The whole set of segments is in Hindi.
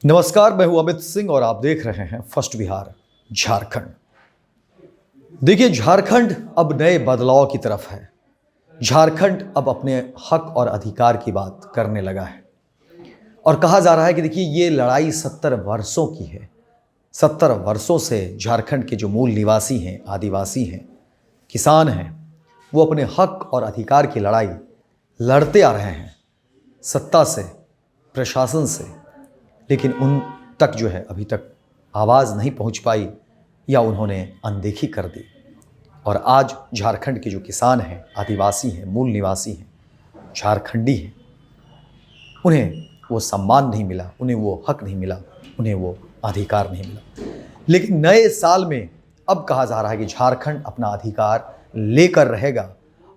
नमस्कार, मैं हूं अमित सिंह और आप देख रहे हैं फर्स्ट बिहार झारखंड। देखिए, झारखंड अब नए बदलाव की तरफ है। झारखंड अब अपने हक और अधिकार की बात करने लगा है और कहा जा रहा है कि देखिए, ये लड़ाई 70 वर्षों की है। 70 वर्षों से झारखंड के जो मूल निवासी हैं, आदिवासी हैं, किसान हैं, वो अपने हक और अधिकार की लड़ाई लड़ते आ रहे हैं, सत्ता से, प्रशासन से, लेकिन उन तक जो है अभी तक आवाज़ नहीं पहुंच पाई या उन्होंने अनदेखी कर दी। और आज झारखंड के जो किसान हैं, आदिवासी हैं, मूल निवासी हैं, झारखंडी हैं, उन्हें वो सम्मान नहीं मिला, उन्हें वो हक नहीं मिला, उन्हें वो अधिकार नहीं मिला। लेकिन नए साल में अब कहा जा रहा है कि झारखंड अपना अधिकार लेकर रहेगा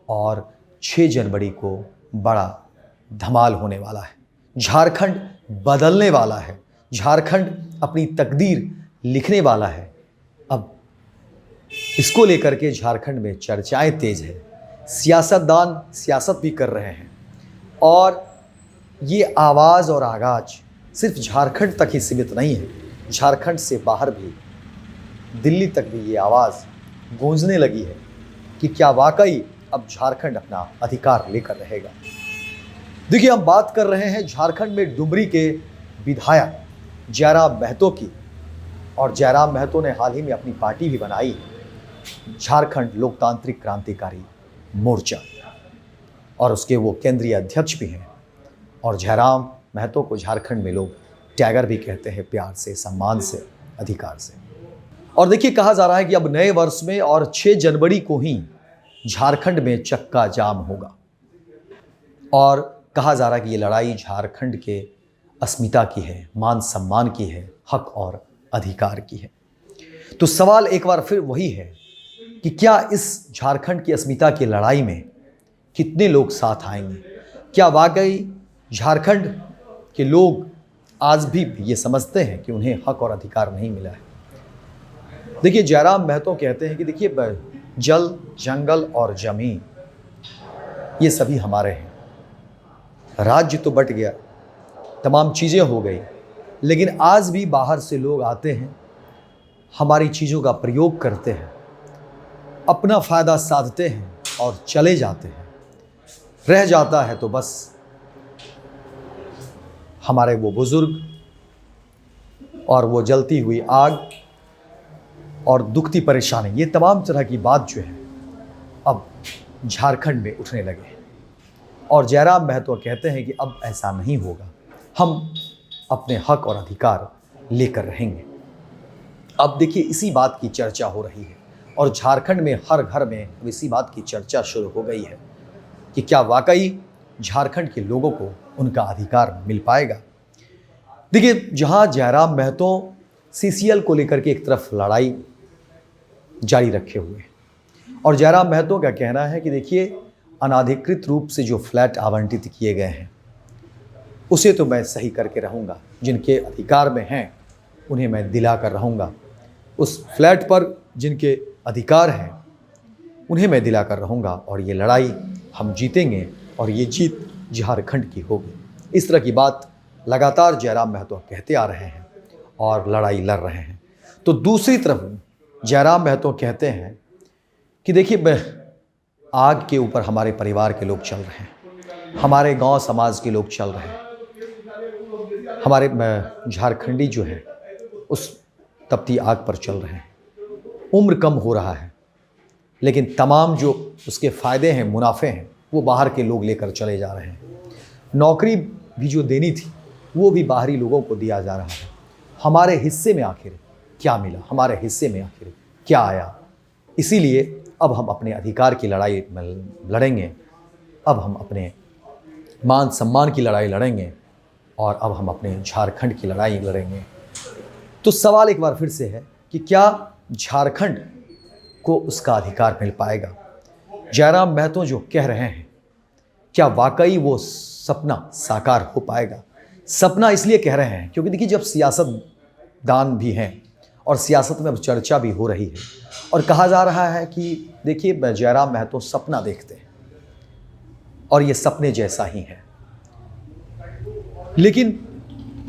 और 6 जनवरी को बड़ा धमाल होने वाला है। झारखंड बदलने वाला है, झारखंड अपनी तकदीर लिखने वाला है। अब इसको लेकर के झारखंड में चर्चाएं तेज है, सियासतदान सियासत भी कर रहे हैं और ये आवाज़ और आगाज सिर्फ झारखंड तक ही सीमित नहीं है। झारखंड से बाहर भी, दिल्ली तक भी ये आवाज़ गूंजने लगी है कि क्या वाकई अब झारखंड अपना अधिकार लेकर रहेगा। देखिए, हम बात कर रहे हैं झारखंड में डुमरी के विधायक जयराम महतो की, और जयराम महतो ने हाल ही में अपनी पार्टी भी बनाई है, झारखंड लोकतांत्रिक क्रांतिकारी मोर्चा, और उसके वो केंद्रीय अध्यक्ष भी हैं। और जयराम महतो को झारखंड में लोग टाइगर भी कहते हैं, प्यार से, सम्मान से, अधिकार से। और देखिए, कहा जा रहा है कि अब नए वर्ष में और 6 जनवरी को ही झारखंड में चक्का जाम होगा और कहा जा रहा है कि ये लड़ाई झारखंड के अस्मिता की है, मान सम्मान की है, हक और अधिकार की है। तो सवाल एक बार फिर वही है कि क्या इस झारखंड की अस्मिता की लड़ाई में कितने लोग साथ आएंगे? क्या वाकई झारखंड के लोग आज भी ये समझते हैं कि उन्हें हक और अधिकार नहीं मिला है? देखिए, जयराम महतो कहते हैं कि देखिए, जल, जंगल और जमीन ये सभी हमारे हैं। राज्य तो बट गया, तमाम चीज़ें हो गई, लेकिन आज भी बाहर से लोग आते हैं, हमारी चीज़ों का प्रयोग करते हैं, अपना फ़ायदा साधते हैं और चले जाते हैं। रह जाता है तो बस हमारे वो बुज़ुर्ग और वो जलती हुई आग और दुखती परेशानी, ये तमाम तरह की बात जो है अब झारखंड में उठने लगे हैं। और जयराम महतो कहते हैं कि अब ऐसा नहीं होगा, हम अपने हक और अधिकार लेकर रहेंगे। अब देखिए, इसी बात की चर्चा हो रही है और झारखंड में हर घर में इसी बात की चर्चा शुरू हो गई है कि क्या वाकई झारखंड के लोगों को उनका अधिकार मिल पाएगा। देखिए, जहां जयराम महतो CCL को लेकर के एक तरफ लड़ाई जारी रखे हुए हैं और जयराम महतो का कहना है कि देखिए, अनाधिकृत रूप से जो फ्लैट आवंटित किए गए हैं उसे तो मैं सही करके रहूँगा, जिनके अधिकार में हैं उन्हें मैं दिला कर रहूँगा, उस फ्लैट पर जिनके अधिकार हैं उन्हें मैं दिला कर रहूँगा और ये लड़ाई हम जीतेंगे और ये जीत झारखंड की होगी। इस तरह की बात लगातार जयराम महतो कहते आ रहे हैं और लड़ाई लड़ रहे हैं। तो दूसरी तरफ जयराम महतो कहते हैं कि देखिए, आग के ऊपर हमारे परिवार के लोग चल रहे हैं, हमारे गांव समाज के लोग चल रहे हैं, हमारे झारखंडी जो है उस तपती आग पर चल रहे हैं। उम्र कम हो रहा है, लेकिन तमाम जो उसके फ़ायदे हैं, मुनाफे हैं, वो बाहर के लोग लेकर चले जा रहे हैं। नौकरी भी जो देनी थी वो भी बाहरी लोगों को दिया जा रहा है। हमारे हिस्से में आखिर क्या मिला, हमारे हिस्से में आखिर क्या आया? इसीलिए अब हम अपने अधिकार की लड़ाई लड़ेंगे, अब हम अपने मान सम्मान की लड़ाई लड़ेंगे और अब हम अपने झारखंड की लड़ाई लड़ेंगे। तो सवाल एक बार फिर से है कि क्या झारखंड को उसका अधिकार मिल पाएगा? जयराम महतो जो कह रहे हैं, क्या वाकई वो सपना साकार हो पाएगा? सपना इसलिए कह रहे हैं क्योंकि देखिए, जब सियासतदान भी हैं और सियासत में अब चर्चा भी हो रही है और कहा जा रहा है कि देखिए, जयराम महतो सपना देखते हैं और ये सपने जैसा ही है। लेकिन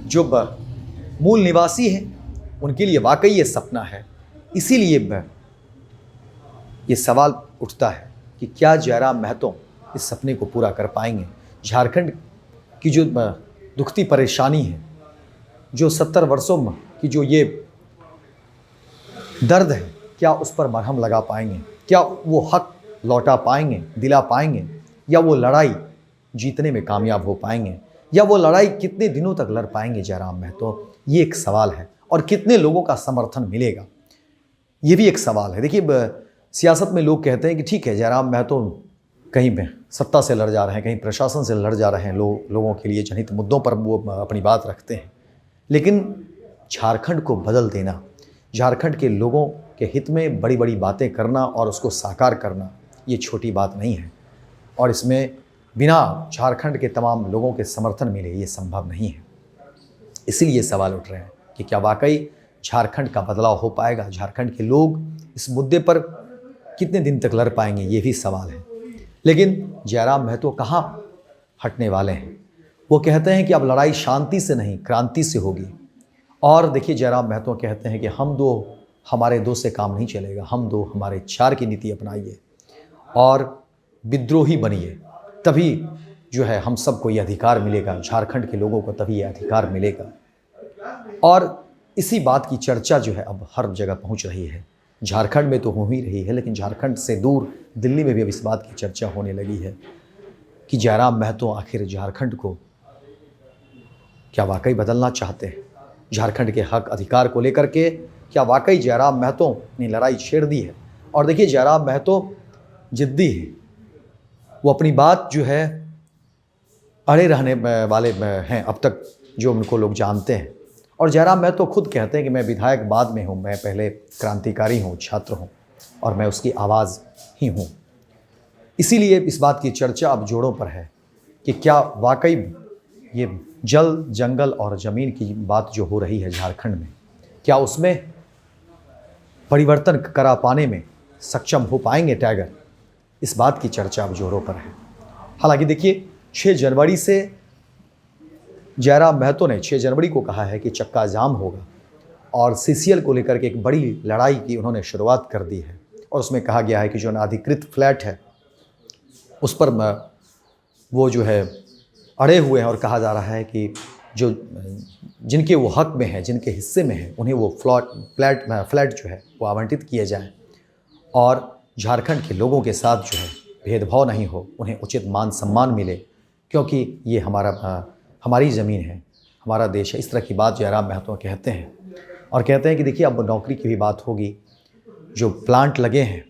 जो मूल निवासी हैं, उनके लिए वाकई ये सपना है। इसीलिए ये सवाल उठता है कि क्या जयराम महतो इस सपने को पूरा कर पाएंगे। झारखंड की जो दुखती परेशानी है, जो 70 वर्षों की जो ये दर्द है, क्या उस पर मरहम लगा पाएंगे, क्या वो हक लौटा पाएंगे, दिला पाएंगे, या वो लड़ाई जीतने में कामयाब हो पाएंगे, या वो लड़ाई कितने दिनों तक लड़ पाएंगे जयराम महतो, ये एक सवाल है। और कितने लोगों का समर्थन मिलेगा, ये भी एक सवाल है। देखिए, सियासत में लोग कहते हैं कि ठीक है, जयराम महतो कहीं सत्ता से लड़ जा रहे हैं, कहीं प्रशासन से लड़ जा रहे हैं, लोगों के लिए जनहित मुद्दों पर वो अपनी बात रखते हैं। लेकिन झारखंड को बदल देना, झारखंड के लोगों के हित में बड़ी बड़ी बातें करना और उसको साकार करना, ये छोटी बात नहीं है। और इसमें बिना झारखंड के तमाम लोगों के समर्थन मिले ये संभव नहीं है। इसीलिए सवाल उठ रहे हैं कि क्या वाकई झारखंड का बदलाव हो पाएगा, झारखंड के लोग इस मुद्दे पर कितने दिन तक लड़ पाएंगे, ये भी सवाल है। लेकिन जयराम महतो कहाँ हटने वाले हैं। वो कहते हैं कि अब लड़ाई शांति से नहीं, क्रांति से होगी। और देखिए, जयराम महतो कहते हैं कि हम दो हमारे दो से काम नहीं चलेगा, हम दो हमारे चार की नीति अपनाइए और विद्रोही बनिए, तभी जो है हम सबको ये अधिकार मिलेगा, झारखंड के लोगों को तभी ये अधिकार मिलेगा। और इसी बात की चर्चा जो है अब हर जगह पहुंच रही है। झारखंड में तो हो ही रही है, लेकिन झारखंड से दूर दिल्ली में भी अब इस बात की चर्चा होने लगी है कि जयराम महतो आखिर झारखंड को क्या वाकई बदलना चाहते हैं। झारखंड के हक अधिकार को लेकर के क्या वाकई जयराम महतो ने लड़ाई छेड़ दी है। और देखिए, जयराम महतो जिद्दी है, वो अपनी बात जो है अड़े रहने वाले हैं अब तक, जो उनको लोग जानते हैं। और जयराम महतो खुद कहते हैं कि मैं विधायक बाद में हूँ, मैं पहले क्रांतिकारी हूँ, छात्र हूँ, और मैं उसकी आवाज़ ही हूँ। इसीलिए इस बात की चर्चा अब जोड़ों पर है कि क्या वाकई ये जल, जंगल और ज़मीन की बात जो हो रही है झारखंड में, क्या उसमें परिवर्तन करा पाने में सक्षम हो पाएंगे टाइगर। इस बात की चर्चा अब जोरों पर है। हालांकि देखिए, 6 जनवरी से जयराम महतो ने 6 जनवरी को कहा है कि चक्का जाम होगा, और सीसीएल को लेकर के एक बड़ी लड़ाई की उन्होंने शुरुआत कर दी है। और उसमें कहा गया है कि जो अनाधिकृत फ्लैट है उस पर वो जो है अड़े हुए हैं, और कहा जा रहा है कि जो जिनके वो हक में है, जिनके हिस्से में है, उन्हें वो फ्लैट जो है वो आवंटित किए जाएं, और झारखंड के लोगों के साथ जो है भेदभाव नहीं हो, उन्हें उचित मान सम्मान मिले, क्योंकि ये हमारी ज़मीन है, हमारा देश है। इस तरह की बात जयराम महतो कहते हैं। और कहते हैं कि देखिए, अब नौकरी की भी बात होगी। जो प्लांट लगे हैं,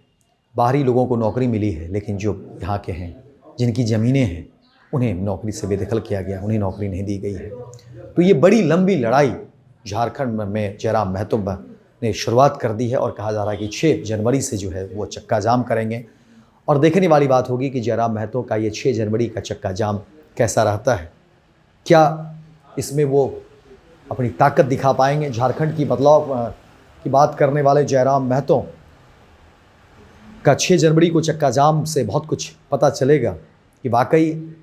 बाहरी लोगों को नौकरी मिली है, लेकिन जो यहाँ के हैं, जिनकी ज़मीनें हैं, उन्हें नौकरी से बेदखल किया गया, उन्हें नौकरी नहीं दी गई है। तो ये बड़ी लंबी लड़ाई झारखंड में जयराम महतो ने शुरुआत कर दी है, और कहा जा रहा है कि 6 जनवरी से जो है वो चक्का जाम करेंगे। और देखने वाली बात होगी कि जयराम महतो का ये 6 जनवरी का चक्का जाम कैसा रहता है। क्या इसमें वो अपनी ताकत दिखा पाएंगे। झारखंड की बदलाव की बात करने वाले जयराम महतो का 6 जनवरी को चक्का जाम से बहुत कुछ पता चलेगा कि वाकई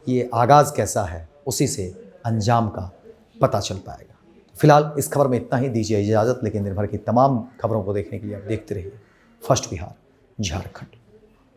ये आगाज़ कैसा है, उसी से अंजाम का पता चल पाएगा। फिलहाल इस खबर में इतना ही, दीजिए इजाज़त। लेकिन दिन भर की तमाम खबरों को देखने के लिए आप देखते रहिए फर्स्ट बिहार झारखंड।